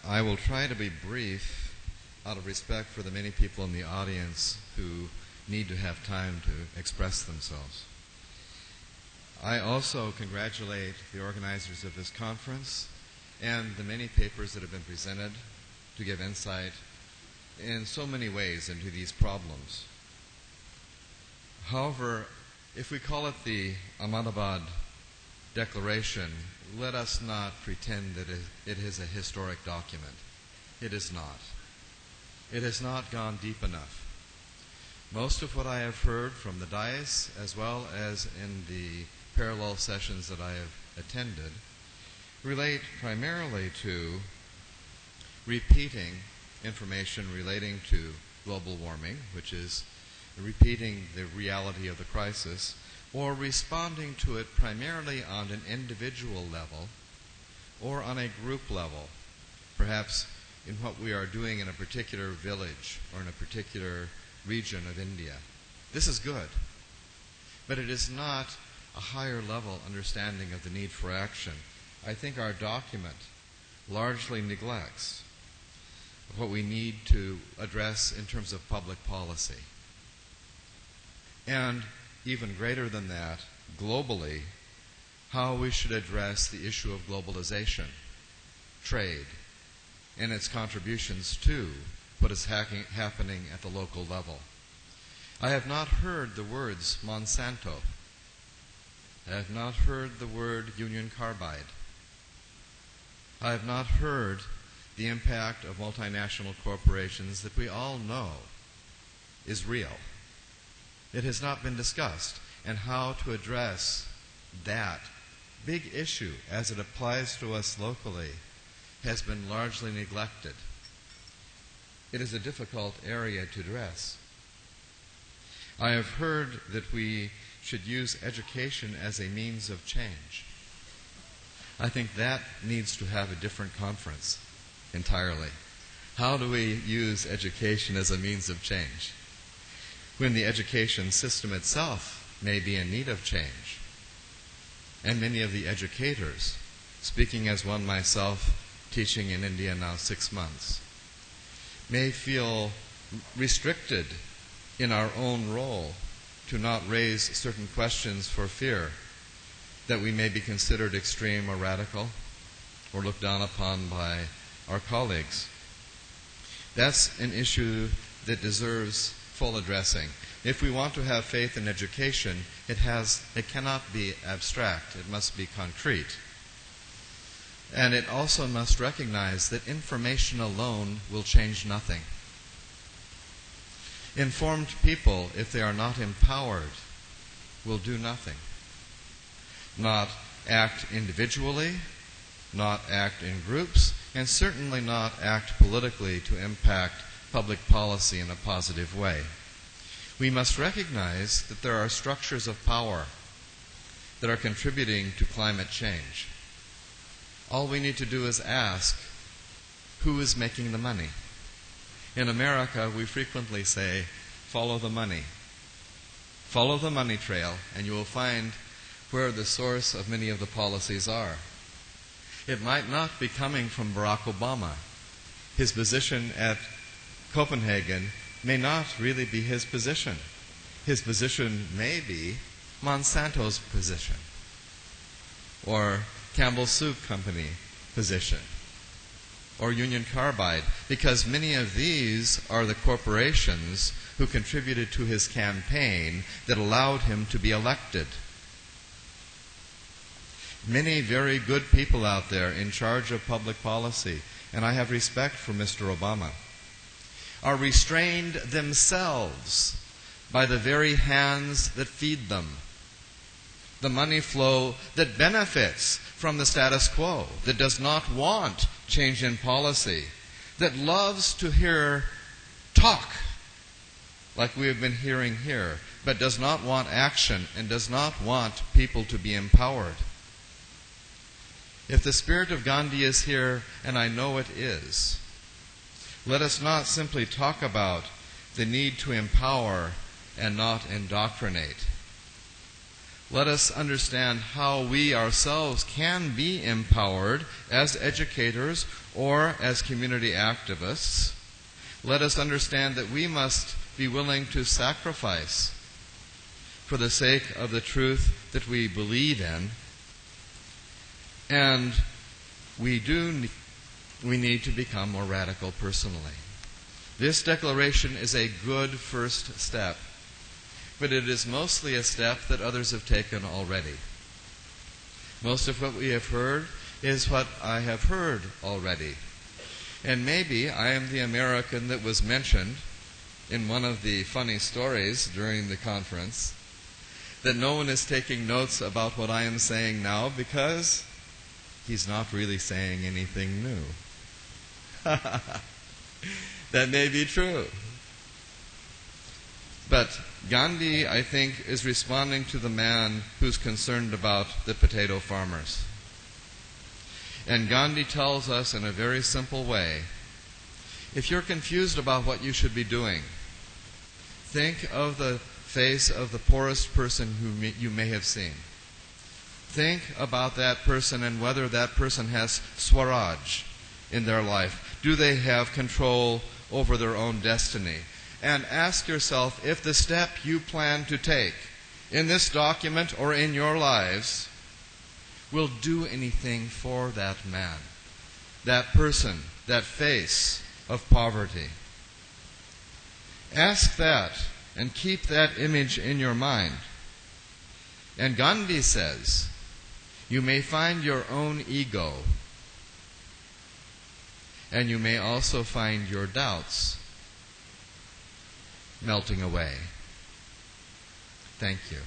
I will try to be brief out of respect for the many people in the audience who need to have time to express themselves. I also congratulate the organizers of this conference and the many papers that have been presented to give insight in so many ways into these problems. However, if we call it the Ahmadabad Declaration, let us not pretend that it is a historic document. It is not. It has not gone deep enough. Most of what I have heard from the dais, as well as in the parallel sessions that I have attended, relate primarily to repeating information relating to global warming, which is repeating the reality of the crisis, or responding to it primarily on an individual level or on a group level, perhaps in what we are doing in a particular village or in a particular region of India. This is good, but it is not a higher level understanding of the need for action. I think our document largely neglects what we need to address in terms of public policy. And even greater than that, globally, how we should address the issue of globalization, trade, and its contributions to what is happening at the local level. I have not heard the words Monsanto. I have not heard the word Union Carbide. I have not heard the impact of multinational corporations that we all know is real. It has not been discussed, and how to address that big issue as it applies to us locally has been largely neglected. It is a difficult area to address. I have heard that we should use education as a means of change. I think that needs to have a different conference entirely. How do we use education as a means of change when the education system itself may be in need of change? And many of the educators, speaking as one myself, teaching in India now 6 months, may feel restricted in our own role to not raise certain questions for fear that we may be considered extreme or radical or looked down upon by our colleagues. That's an issue that deserves full addressing. If we want to have faith in education, it cannot be abstract. It must be concrete. And it also must recognize that information alone will change nothing. Informed people, if they are not empowered, will do nothing. Not act individually, not act in groups, and certainly not act politically to impact public policy in a positive way. We must recognize that there are structures of power that are contributing to climate change. All we need to do is ask, who is making the money? In America, we frequently say, follow the money. Follow the money trail, and you will find where the source of many of the policies are. It might not be coming from Barack Obama. His position at Copenhagen may not really be his position. His position may be Monsanto's position, or Campbell Soup Company position, or Union Carbide, because many of these are the corporations who contributed to his campaign that allowed him to be elected. Many very good people out there in charge of public policy, and I have respect for Mr. Obama, are restrained themselves by the very hands that feed them. The money flow that benefits from the status quo, that does not want change in policy, that loves to hear talk like we have been hearing here, but does not want action and does not want people to be empowered. If the spirit of Gandhi is here, and I know it is, let us not simply talk about the need to empower and not indoctrinate. Let us understand how we ourselves can be empowered as educators or as community activists. Let us understand that we must be willing to sacrifice for the sake of the truth that we believe in. And we need to become more radical personally. This declaration is a good first step, but it is mostly a step that others have taken already. Most of what we have heard is what I have heard already. And maybe I am the American that was mentioned in one of the funny stories during the conference, that no one is taking notes about what I am saying now because he's not really saying anything new. That may be true. But Gandhi, I think, is responding to the man who's concerned about the potato farmers. And Gandhi tells us in a very simple way, if you're confused about what you should be doing, think of the face of the poorest person who you may have seen. Think about that person and whether that person has Swaraj in their life. Do they have control over their own destiny? And ask yourself if the step you plan to take in this document or in your lives will do anything for that man, that person, that face of poverty. Ask that and keep that image in your mind. And Gandhi says, you may find your own ego, and you may also find your doubts melting away. Thank you.